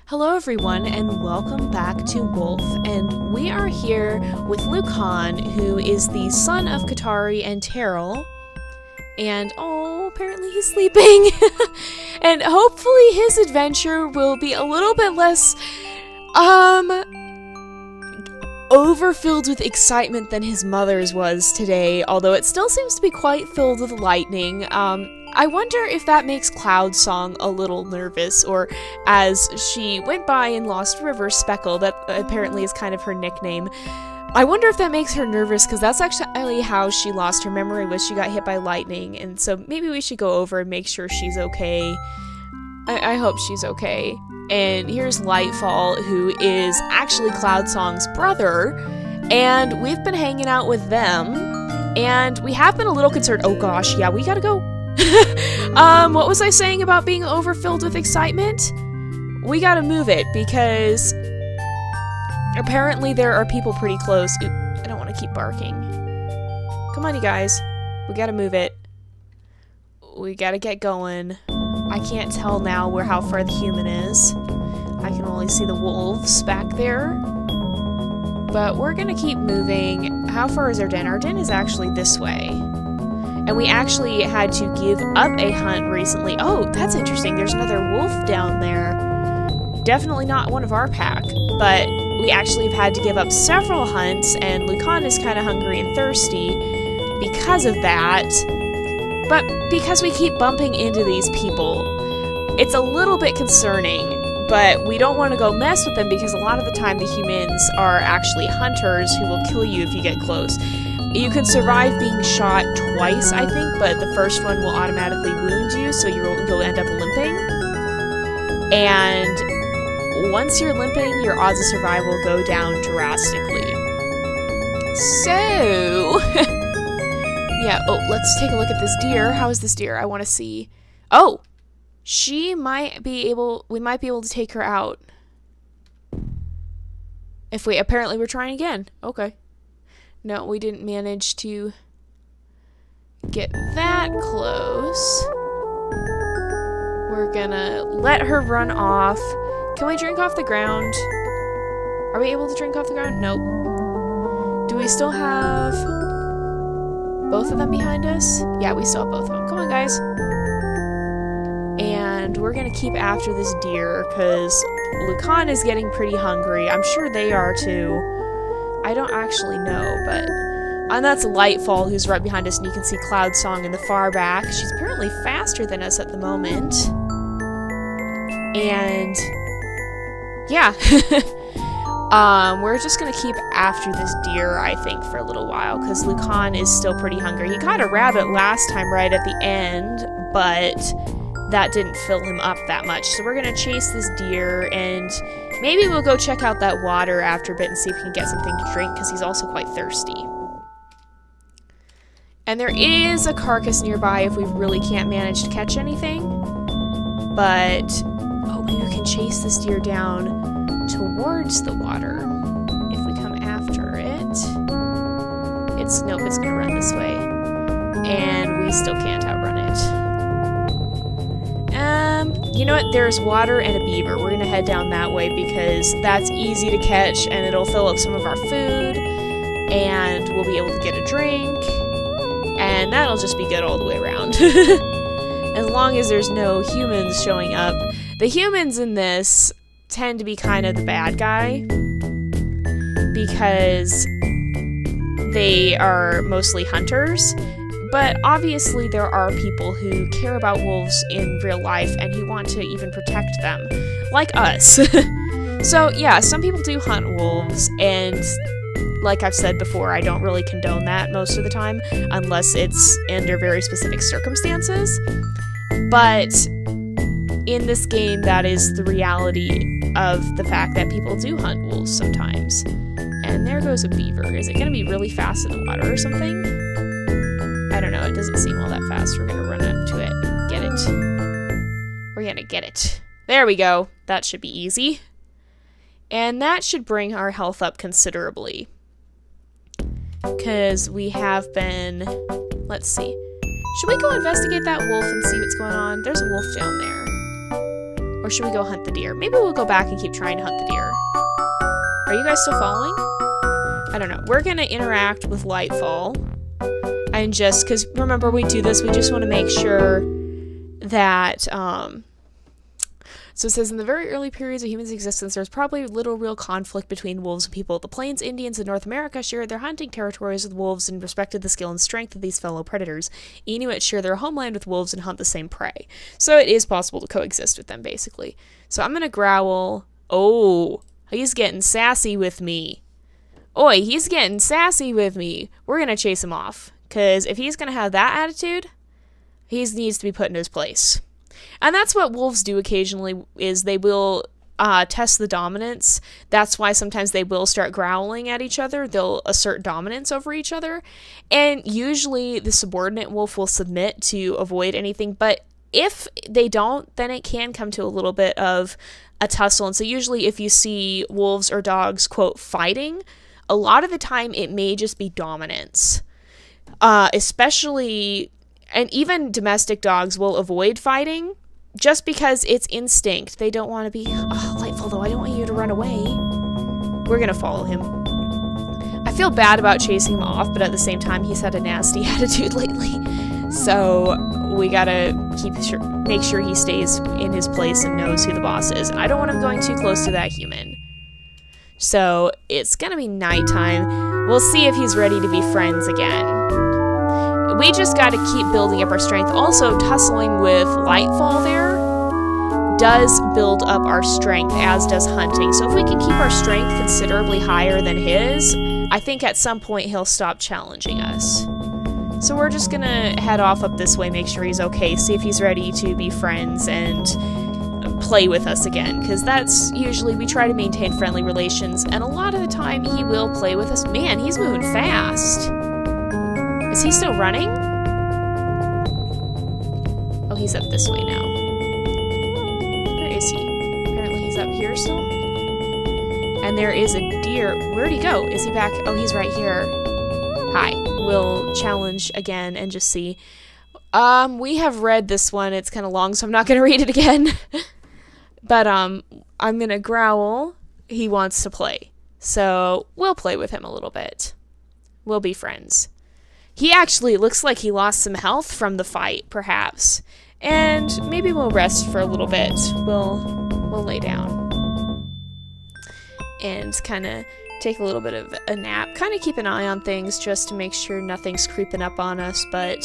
Hello everyone and welcome back to Wolf, and we are here with Lucan, who is the son of Katari and Tarrell, and apparently he's sleeping, and hopefully his adventure will be a little bit less, overfilled with excitement than his mother's was today, although it still seems to be quite filled with lightning. I wonder if that makes Cloud Song a little nervous, or as she went by and lost River Speckle, that apparently is kind of her nickname. I wonder if that makes her nervous, because that's actually how she lost her memory, was she got hit by lightning, and so maybe we should go over and make sure she's okay. I hope she's okay. And here's Lightfall, who is actually Cloud Song's brother, and we've been hanging out with them, and we have been a little concerned. Oh gosh, yeah, we gotta go. What was I saying about being overfilled with excitement? We gotta move it, because apparently there are people pretty close. Oop, I don't want to keep barking. Come on, you guys. We gotta move it. We gotta get going. I can't tell now how far the human is. I can only see the wolves back there. But we're gonna keep moving. How far is our den? Our den is actually this way. And we actually had to give up a hunt recently. Oh, that's interesting. There's another wolf down there. Definitely not one of our pack, but we actually have had to give up several hunts, and Lucan is kind of hungry and thirsty because of that. But because we keep bumping into these people, it's a little bit concerning, but we don't want to go mess with them because a lot of the time the humans are actually hunters who will kill you if you get close. You can survive being shot twice, I think, but the first one will automatically wound you, so you'll end up limping. And once you're limping, your odds of survival go down drastically. So, yeah, let's take a look at this deer. How is this deer? I want to see. Oh, we might be able to take her out. Apparently we're trying again. Okay. No, we didn't manage to get that close. We're gonna let her run off. Can we drink off the ground? Are we able to drink off the ground? Nope. Do we still have both of them behind us? Yeah, we still have both of them. Come on, guys. And we're gonna keep after this deer, because Lucan is getting pretty hungry. I'm sure they are too. I don't actually know, but... And that's Lightfall, who's right behind us, and you can see Cloud Song in the far back. She's apparently faster than us at the moment. And... yeah. We're just gonna keep after this deer, I think, for a little while, because Lucan is still pretty hungry. He caught a rabbit last time right at the end, but that didn't fill him up that much. So we're gonna chase this deer, and maybe we'll go check out that water after a bit and see if we can get something to drink, because he's also quite thirsty. And there is a carcass nearby if we really can't manage to catch anything. But, maybe we can chase this deer down towards the water if we come after it. Nope, it's gonna run this way. And we still can't outrun it. You know what? There's water and a beaver. We're gonna head down that way because that's easy to catch and it'll fill up some of our food and we'll be able to get a drink and that'll just be good all the way around. As long as there's no humans showing up. The humans in this tend to be kind of the bad guy because they are mostly hunters. But obviously there are people who care about wolves in real life and who want to even protect them, like us. So yeah, some people do hunt wolves, and like I've said before, I don't really condone that most of the time, unless it's under very specific circumstances. But in this game, that is the reality of the fact that people do hunt wolves sometimes. And there goes a beaver. Is it going to be really fast in the water or something? I don't know, it doesn't seem all that fast. We're gonna run up to it, get it. We're gonna get it. There we go. That should be easy. And that should bring our health up considerably. Because we have been... Let's see. Should we go investigate that wolf and see what's going on? There's a wolf down there. Or should we go hunt the deer? Maybe we'll go back and keep trying to hunt the deer. Are you guys still following? I don't know. We're going to interact with Lightfall. And just, because remember we do this, we just want to make sure that, so it says, in the very early periods of humans' existence, there's probably little real conflict between wolves and people. The Plains Indians in North America shared their hunting territories with wolves and respected the skill and strength of these fellow predators. Inuits share their homeland with wolves and hunt the same prey. So it is possible to coexist with them, basically. So I'm going to growl. Oh, he's getting sassy with me. Oi, he's getting sassy with me. We're going to chase him off. Because if he's going to have that attitude, he needs to be put in his place. And that's what wolves do occasionally, is they will test the dominance. That's why sometimes they will start growling at each other. They'll assert dominance over each other. And usually the subordinate wolf will submit to avoid anything. But if they don't, then it can come to a little bit of a tussle. And so usually if you see wolves or dogs, quote, fighting, a lot of the time it may just be dominance. Especially, and even domestic dogs will avoid fighting just because it's instinct. They don't want to be, Lightfall, though, I don't want you to run away. We're going to follow him. I feel bad about chasing him off, but at the same time, he's had a nasty attitude lately. So we got to make sure he stays in his place and knows who the boss is. And I don't want him going too close to that human. So it's going to be nighttime. We'll see if he's ready to be friends again. We just got to keep building up our strength. Also, tussling with Lightfall there does build up our strength, as does hunting. So if we can keep our strength considerably higher than his, I think at some point he'll stop challenging us. So we're just going to head off up this way, make sure he's okay, see if he's ready to be friends and play with us again. Because that's usually, we try to maintain friendly relations, and a lot of the time he will play with us. Man, he's moving fast. Is he still running? Oh, he's up this way now. Where is he? Apparently he's up here still. And there is a deer. Where'd he go? Is he back? Oh, he's right here. Hi. We'll challenge again and just see. We have read this one. It's kind of long, so I'm not going to read it again. But I'm going to growl. He wants to play. So we'll play with him a little bit. We'll be friends. He actually looks like he lost some health from the fight, perhaps. And maybe we'll rest for a little bit. We'll lay down. And kind of take a little bit of a nap. Kind of keep an eye on things just to make sure nothing's creeping up on us, but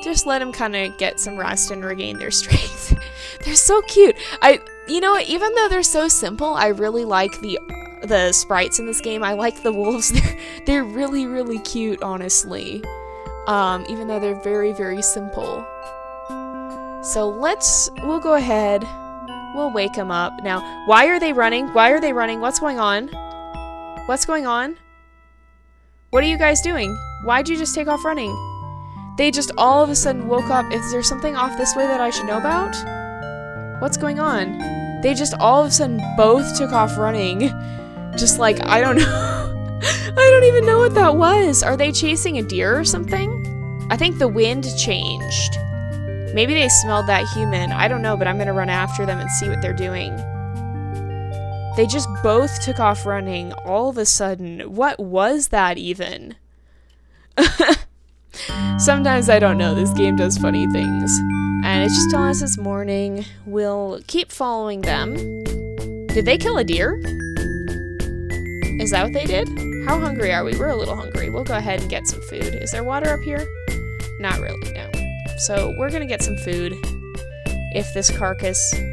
just let them kind of get some rest and regain their strength. They're so cute. You know what, even though they're so simple, I really like the sprites in this game. I like the wolves. They're really, really cute, honestly. Even though they're very, very simple. So we'll go ahead. We'll wake them up. Now, why are they running? Why are they running? What's going on? What's going on? What are you guys doing? Why'd you just take off running? They just all of a sudden woke up. Is there something off this way that I should know about? What's going on? They just all of a sudden both took off running. Just like, I don't know. I don't even know what that was. Are they chasing a deer or something? I think the wind changed. Maybe they smelled that human. I don't know, but I'm going to run after them and see what they're doing. They just both took off running all of a sudden. What was that even? Sometimes I don't know. This game does funny things. And it's just telling us it's morning. We'll keep following them. Did they kill a deer? Is that what they did? How hungry are we? We're a little hungry. We'll go ahead and get some food. Is there water up here? Not really, no. So we're gonna get some food. If this carcass... I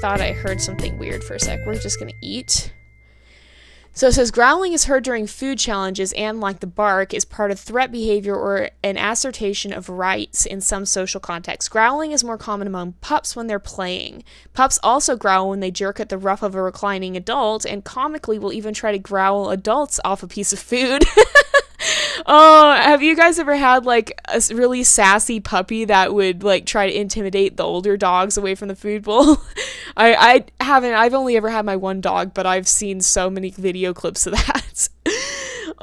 thought I heard something weird for a sec. We're just gonna eat. So it says, growling is heard during food challenges and, like the bark, is part of threat behavior or an assertion of rights in some social contexts. Growling is more common among pups when they're playing. Pups also growl when they jerk at the ruff of a reclining adult, and comically will even try to growl adults off a piece of food. Oh, have you guys ever had, like, a really sassy puppy that would, like, try to intimidate the older dogs away from the food bowl? I haven't. I've only ever had my one dog, but I've seen so many video clips of that.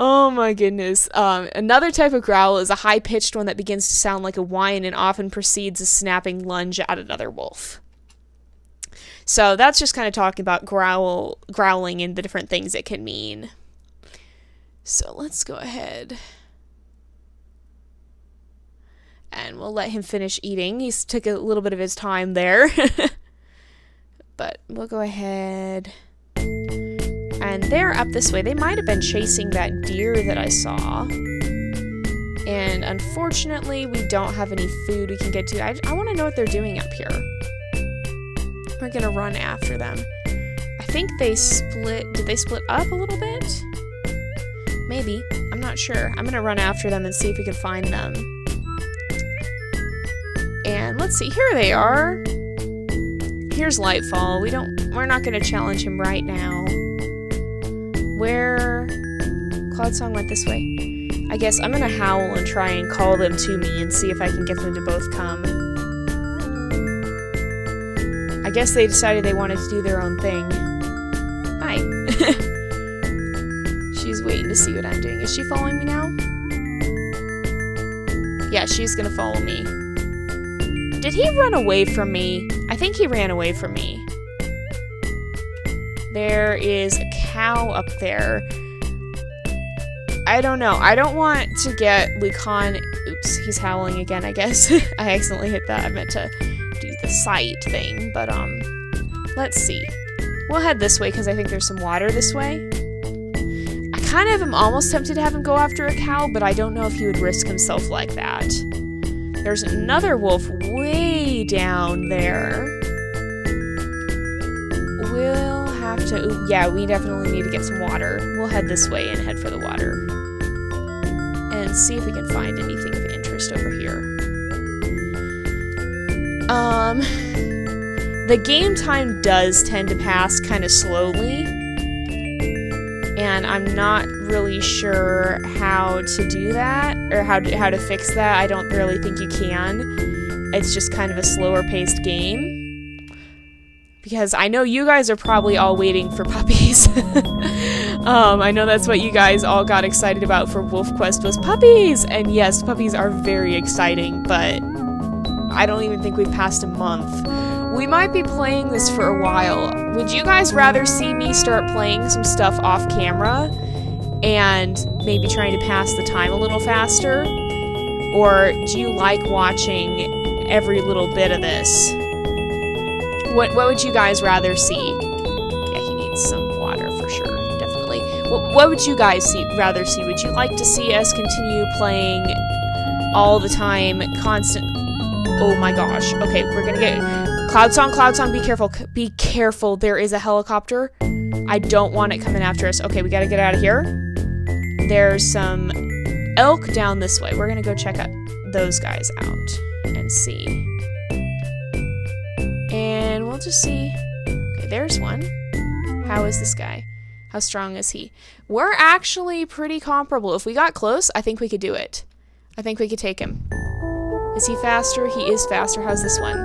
Oh my goodness. Another type of growl is a high-pitched one that begins to sound like a whine and often precedes a snapping lunge at another wolf. So that's just kind of talking about growling and the different things it can mean. So let's go ahead. And we'll let him finish eating. He's took a little bit of his time there. But we'll go ahead. And they're up this way. They might have been chasing that deer that I saw. And unfortunately, we don't have any food we can get to. I want to know what they're doing up here. We're going to run after them. I think they split. Did they split up a little bit? Maybe. I'm not sure. I'm going to run after them and see if we can find them. And let's see. Here they are. Here's Lightfall. We're not going to challenge him right now. Where Cloud Song went this way. I guess I'm gonna howl and try and call them to me and see if I can get them to both come. I guess they decided they wanted to do their own thing. Hi. She's waiting to see what I'm doing. Is she following me now? Yeah, she's gonna follow me. Did he run away from me? I think he ran away from me. There is a cow up there. I don't know. I don't want to get Lucan. Oops, he's howling again, I guess. I accidentally hit that. I meant to do the sight thing, but let's see. We'll head this way because I think there's some water this way. I kind of am almost tempted to have him go after a cow, but I don't know if he would risk himself like that. There's another wolf way down there. We'll have to... yeah, we definitely need to get some water. We'll head this way and head for the water. And see if we can find anything of interest over here. The game time does tend to pass kind of slowly. And I'm not really sure how to do that, or how to fix that. I don't really think you can. It's just kind of a slower paced game. Because I know you guys are probably all waiting for puppies. I know that's what you guys all got excited about for Wolf Quest was puppies! And yes, puppies are very exciting, but I don't even think we've passed a month. We might be playing this for a while. Would you guys rather see me start playing some stuff off camera and maybe trying to pass the time a little faster? Or do you like watching every little bit of this? What would you guys rather see? Yeah, he needs some water for sure, definitely. What would you guys rather see? Would you like to see us continue playing all the time, constant? Oh my gosh. Okay, we're gonna get... Cloud Song, be careful. Be careful, there is a helicopter. I don't want it coming after us. Okay, we gotta get out of here. There's some elk down this way. We're gonna go check out those guys out and see. And we'll just see. Okay, there's one. How is this guy? How strong is he? We're actually pretty comparable. If we got close, I think we could do it. I think we could take him. Is he faster? He is faster. How's this one?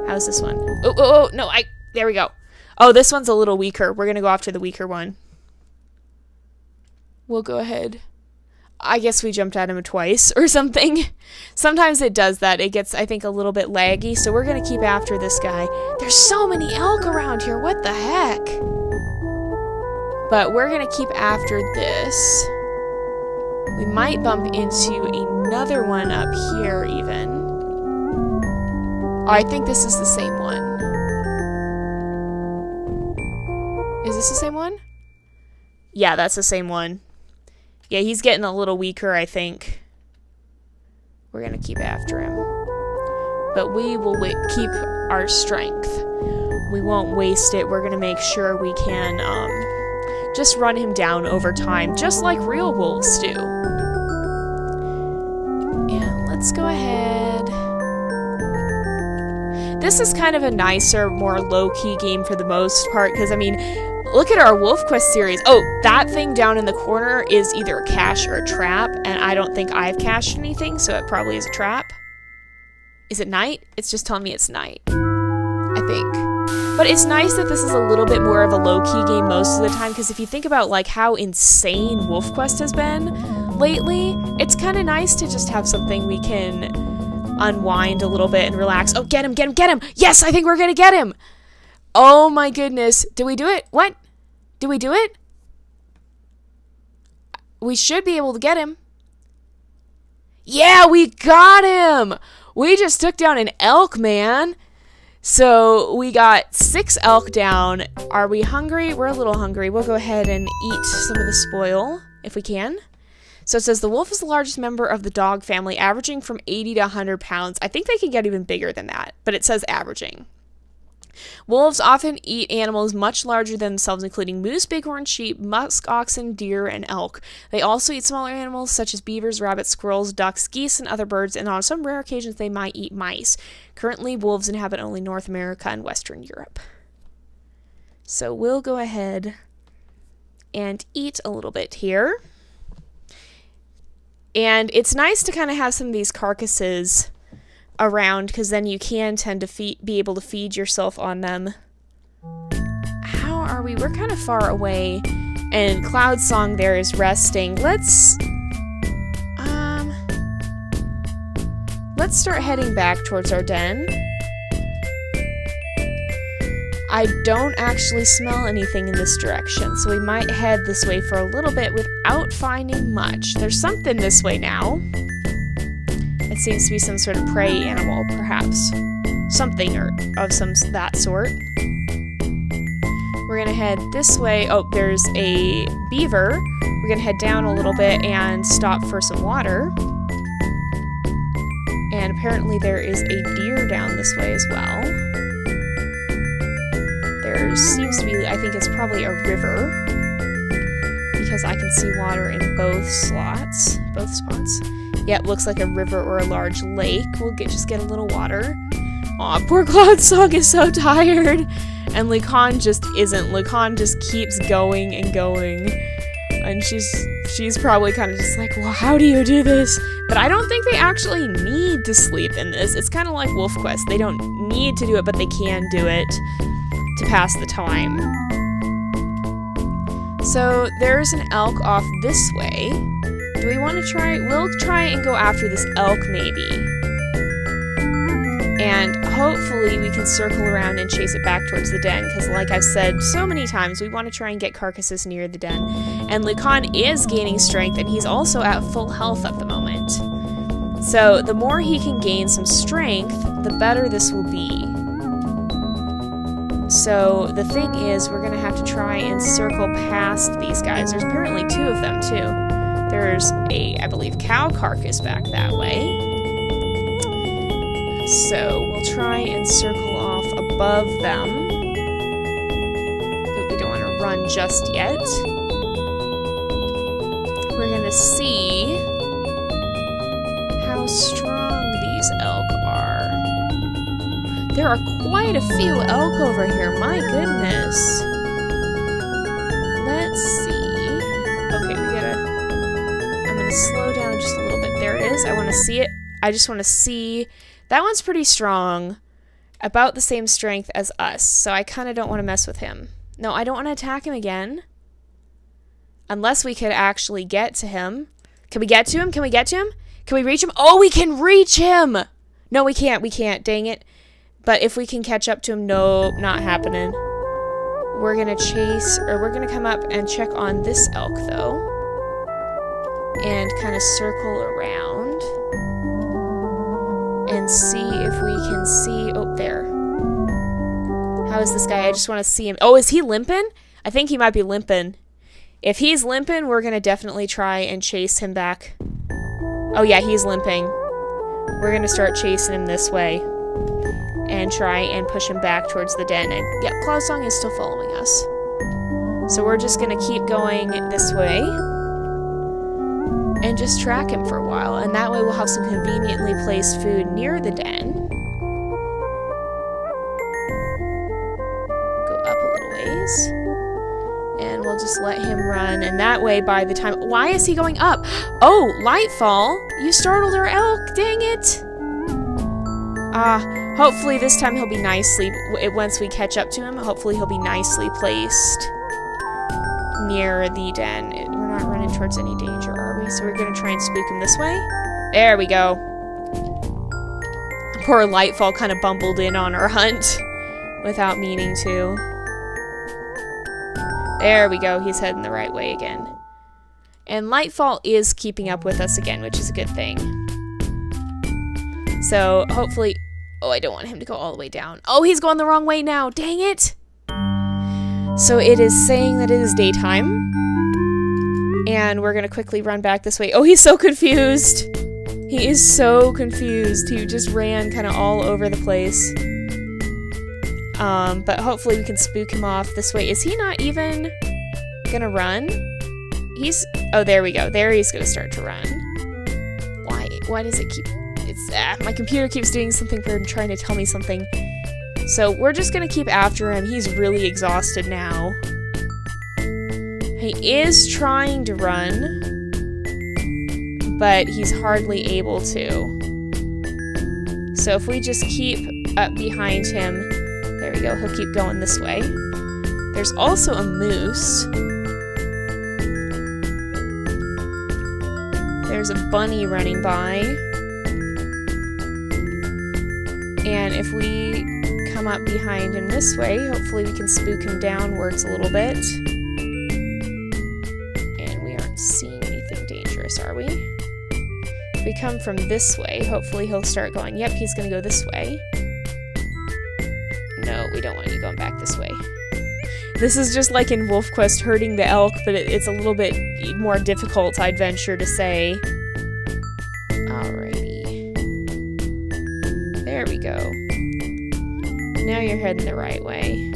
How's this one? Oh, no, there we go. Oh, this one's a little weaker. We're gonna go after the weaker one. We'll go ahead. I guess we jumped at him twice or something. Sometimes it does that. It gets, I think, a little bit laggy, so we're gonna keep after this guy. There's so many elk around here. What the heck? But we're gonna keep after this. We might bump into another one up here, even. Oh, I think this is the same one. Is this the same one? Yeah, that's the same one. Yeah, he's getting a little weaker, I think. We're gonna keep after him. But we will keep our strength. We won't waste it. We're gonna make sure we can just run him down over time, just like real wolves do. And let's go ahead. This is kind of a nicer, more low-key game for the most part, because, I mean, look at our Wolf Quest series. Oh, that thing down in the corner is either a cache or a trap, and I don't think I've cached anything, so it probably is a trap. Is it night? It's just telling me it's night, I think. But it's nice that this is a little bit more of a low-key game most of the time, because if you think about like how insane WolfQuest has been lately, it's kind of nice to just have something we can unwind a little bit and relax. Oh, get him, get him, get him! Yes, I think we're gonna get him! Oh my goodness. Did we do it? What? Did we do it? We should be able to get him. Yeah, we got him! We just took down an elk, man! So we got 6 elk down. Are we hungry? We're a little hungry. We'll go ahead and eat some of the spoil if we can. So it says the wolf is the largest member of the dog family, averaging from 80 to 100 pounds. I think they can get even bigger than that, but it says averaging. Wolves often eat animals much larger than themselves, including moose, bighorn sheep, musk oxen, deer, and elk. They also eat smaller animals such as beavers, rabbits, squirrels, ducks, geese, and other birds, and on some rare occasions they might eat mice. Currently, wolves inhabit only North America and Western Europe. So we'll go ahead and eat a little bit here. And it's nice to kind of have some of these carcasses around, because then you can tend to be able to feed yourself on them. How are we? We're kind of far away, and Cloud Song there is resting. Let's start heading back towards our den. I don't actually smell anything in this direction, so we might head this way for a little bit without finding much. There's something this way now. It seems to be some sort of prey animal, perhaps. Something or of that sort. We're gonna head this way. Oh, there's a beaver. We're gonna head down a little bit and stop for some water. And apparently there is a deer down this way as well. There seems to be, I think it's probably a river, because I can see water in both spots. Yeah, it looks like a river or a large lake. We'll just get a little water. Aw, poor Cloud Song is so tired. And Lucan just isn't. Lucan just keeps going and going. And she's probably kind of just like, well, how do you do this? But I don't think they actually need to sleep in this. It's kind of like WolfQuest. They don't need to do it, but they can do it to pass the time. So there's an elk off this way. Do we want to try? We'll try and go after this elk maybe. And hopefully we can circle around and chase it back towards the den, because like I've said so many times, we want to try and get carcasses near the den. And Lucan is gaining strength, and he's also at full health at the moment. So the more he can gain some strength, the better this will be. So the thing is, we're going to have to try and circle past these guys. There's apparently 2 of them too. There's a, I believe, cow carcass back that way. So we'll try and circle off above them. But we don't want to run just yet. We're going to see how strong these elk are. There are quite a few elk over here, my goodness. Let's see. Okay, I'm gonna slow down just a little bit. There it is. I want to see it. I just want to see. That one's pretty strong. About the same strength as us. So I kind of don't want to mess with him. No, I don't want to attack him again. Unless we could actually get to him. Can we get to him? Can we get to him? Can we reach him? Oh, we can reach him! No, we can't. We can't. Dang it. But if we can catch up to him, nope, not happening. We're gonna we're gonna come up and check on this elk, though. And kind of circle around. And see if we can see, oh, there. How is this guy? I just want to see him. Oh, is he limping? I think he might be limping. If he's limping, we're gonna definitely try and chase him back. Oh yeah, he's limping. We're gonna start chasing him this way. And try and push him back towards the den. And yeah, Cloud Song is still following us. So we're just gonna keep going this way. And just track him for a while. And that way we'll have some conveniently placed food near the den. Go up a little ways. And we'll just let him run. And that way by the time... Why is he going up? Oh, Lightfall! You startled our elk! Dang it! Hopefully this time he'll be nicely, once we catch up to him, hopefully he'll be nicely placed near the den. We're not running towards any danger, are we? So we're gonna try and spook him this way. There we go. Poor Lightfall kind of bumbled in on our hunt without meaning to. There we go, he's heading the right way again. And Lightfall is keeping up with us again, which is a good thing. So, hopefully... Oh, I don't want him to go all the way down. Oh, he's going the wrong way now! Dang it! So it is saying that it is daytime. And we're gonna quickly run back this way. Oh, he's so confused! He is so confused. He just ran kind of all over the place. But hopefully we can spook him off this way. Is he not even gonna run? He's... Oh, there we go. There he's gonna start to run. Why does it keep... It's... my computer keeps doing something weird and trying to tell me something. So we're just gonna keep after him. He's really exhausted now. He is trying to run, but he's hardly able to. So if we just keep up behind him... There we go. He'll keep going this way. There's also a moose. There's a bunny running by. And if we come up behind him this way, hopefully we can spook him downwards a little bit. And we aren't seeing anything dangerous, are we? If we come from this way, hopefully he'll start going, yep, he's gonna go this way. No, we don't want you going back this way. This is just like in Wolf Quest herding the elk, but it's a little bit more difficult, I'd venture to say. Alrighty. There we go. Now you're heading the right way.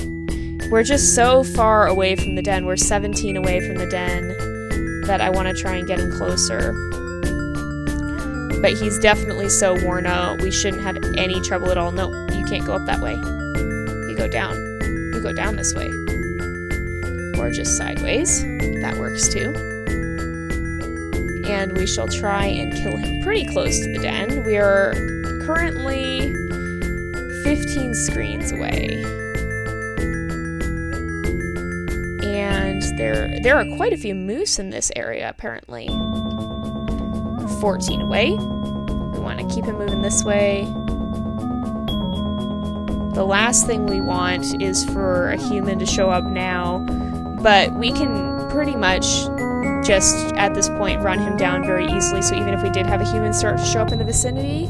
We're just so far away from the den. We're 17 away from the den that I want to try and get him closer. But he's definitely so worn out. We shouldn't have any trouble at all. No, you can't go up that way. You go down. You go down this way. Or just sideways. That works too. And we shall try and kill him pretty close to the den. We are currently 15 screens away. And there are quite a few moose in this area, apparently. 14 away. We want to keep him moving this way. The last thing we want is for a human to show up now, but we can pretty much just, at this point, run him down very easily, so even if we did have a human start to show up in the vicinity...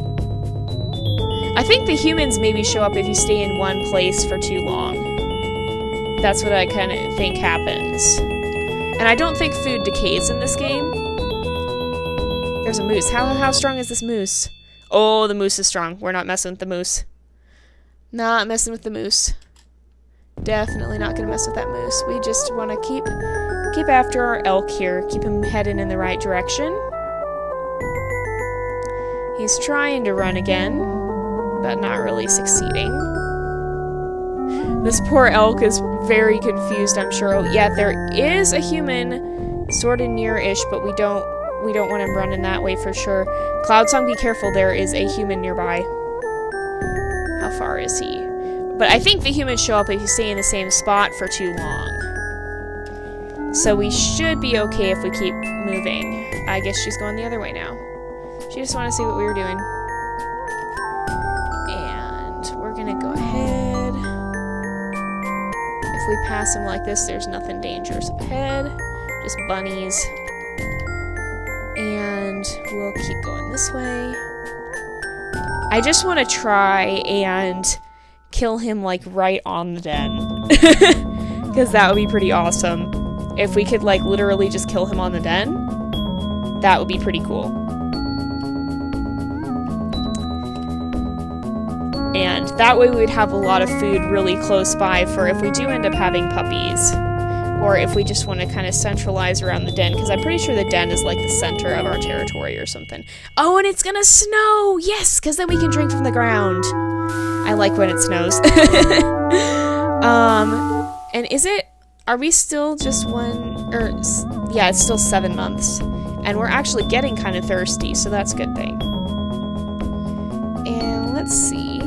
I think the humans maybe show up if you stay in one place for too long. That's what I kind of think happens. And I don't think food decays in this game. There's a moose. How strong is this moose? Oh, the moose is strong. We're not messing with the moose. Not messing with the moose. Definitely not gonna mess with that moose. We just want to keep after our elk here. Keep him heading in the right direction. He's trying to run again, but not really succeeding. This poor elk is very confused, I'm sure. Oh, yeah, there is a human sort of near-ish, but we don't want him running that way for sure. Cloudsong, be careful, there is a human nearby. How far is he? But I think the humans show up if you stay in the same spot for too long. So we should be okay if we keep moving. I guess she's going the other way now. She just wanted to see what we were doing. And we're gonna go ahead. If we pass him like this, there's nothing dangerous ahead. Just bunnies. And we'll keep going this way. I just want to try and kill him, like, right on the den. Because that would be pretty awesome. If we could, like, literally just kill him on the den, that would be pretty cool. And that way we would have a lot of food really close by for if we do end up having puppies. Or if we just want to kind of centralize around the den, because I'm pretty sure the den is like the center of our territory or something. Oh, and it's gonna snow! Yes, because then we can drink from the ground. I like when it snows. And is it... Are we still just yeah, it's still 7 months. And we're actually getting kind of thirsty, so that's a good thing. And let's see...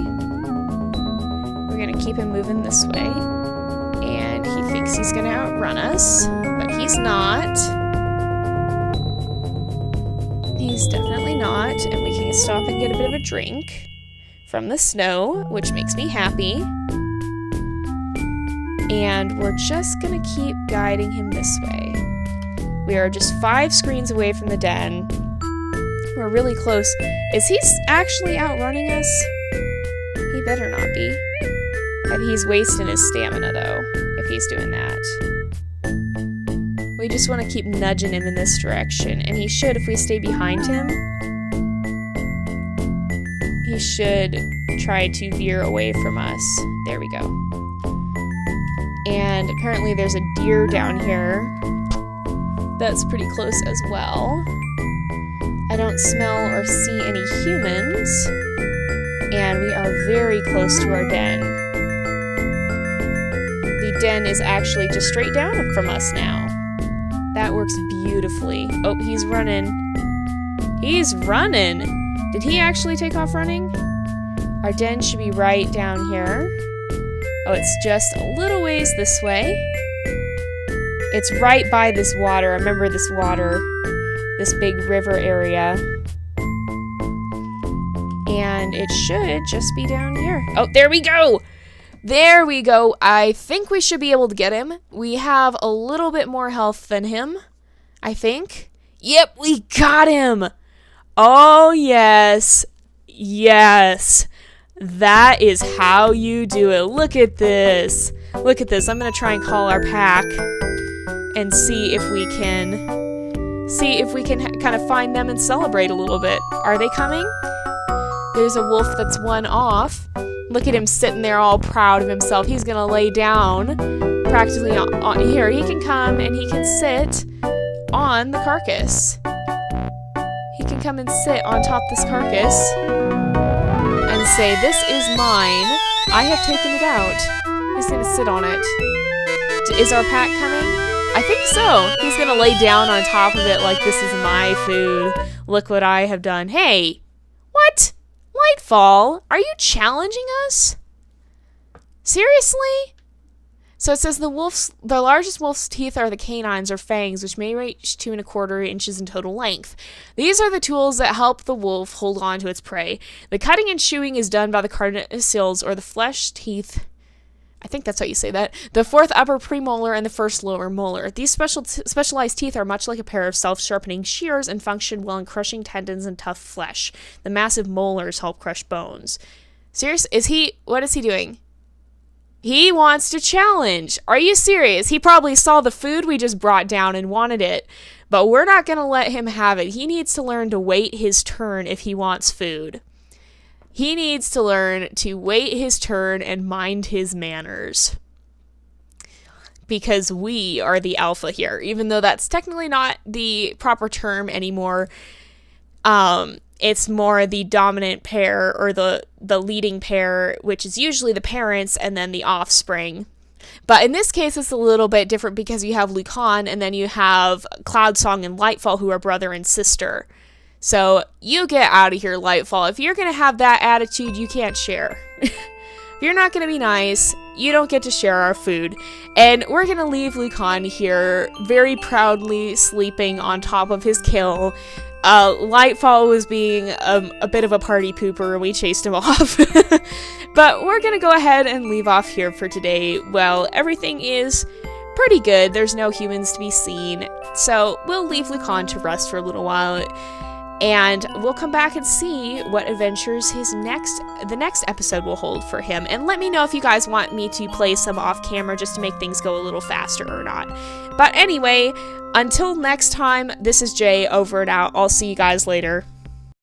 We're gonna keep him moving this way. And he thinks he's gonna outrun us, but he's not. He's definitely not, and we can stop and get a bit of a drink from the snow, which makes me happy. And we're just gonna keep guiding him this way. We are just 5 screens away from the den. We're really close. Is he actually outrunning us? He better not be. He's wasting his stamina, though, if he's doing that. We just want to keep nudging him in this direction, and he should, if we stay behind him, he should try to veer away from us. There we go. And apparently there's a deer down here that's pretty close as well. I don't smell or see any humans, and we are very close to our den. The den is actually just straight down from us now. That works beautifully. Oh, he's running. He's running! Did he actually take off running? Our den should be right down here. Oh, it's just a little ways this way. It's right by this water. I remember this water. This big river area. And it should just be down here. Oh, there we go! There we go. I think we should be able to get him. We have a little bit more health than him, I think. Yep, we got him! Oh, yes. Yes. That is how you do it. Look at this. Look at this. I'm going to try and call our pack and see if we can kind of find them and celebrate a little bit. Are they coming? There's a wolf that's one off. Look at him sitting there all proud of himself. He's gonna lay down practically on here. He can come and he can sit on the carcass. He can come and sit on top of this carcass and say, "This is mine. I have taken it out." He's gonna sit on it. Is our pack coming? I think so. He's gonna lay down on top of it like, "This is my food. Look what I have done." Hey! What? Lightfall, are you challenging us? Seriously? So it says the largest wolf's teeth are the canines or fangs, which may reach 2 1/4 inches in total length. These are the tools that help the wolf hold on to its prey. The cutting and chewing is done by the carnassials, or the flesh teeth. I think that's how you say that. The 4th upper premolar and the 1st lower molar. These specialized teeth are much like a pair of self-sharpening shears and function well in crushing tendons and tough flesh. The massive molars help crush bones. Serious? What is he doing? He wants to challenge. Are you serious? He probably saw the food we just brought down and wanted it. But we're not going to let him have it. He needs to learn to wait his turn if he wants food. He needs to learn to wait his turn and mind his manners. Because we are the alpha here, even though that's technically not the proper term anymore. It's more the dominant pair, or the leading pair, which is usually the parents and then the offspring. But in this case, it's a little bit different because you have Lucan and then you have Cloudsong and Lightfall, who are brother and sister. So, you get out of here, Lightfall. If you're going to have that attitude, you can't share. If you're not going to be nice, you don't get to share our food. And we're going to leave Lucan here, very proudly sleeping on top of his kill. Lightfall was being a bit of a party pooper, and we chased him off. But we're going to go ahead and leave off here for today. Well, everything is pretty good. There's no humans to be seen. So, we'll leave Lucan to rest for a little while. And we'll come back and see what adventures the next episode will hold for him. And let me know if you guys want me to play some off camera just to make things go a little faster or not. But anyway, until next time, this is Jay, over and out. I'll see you guys later.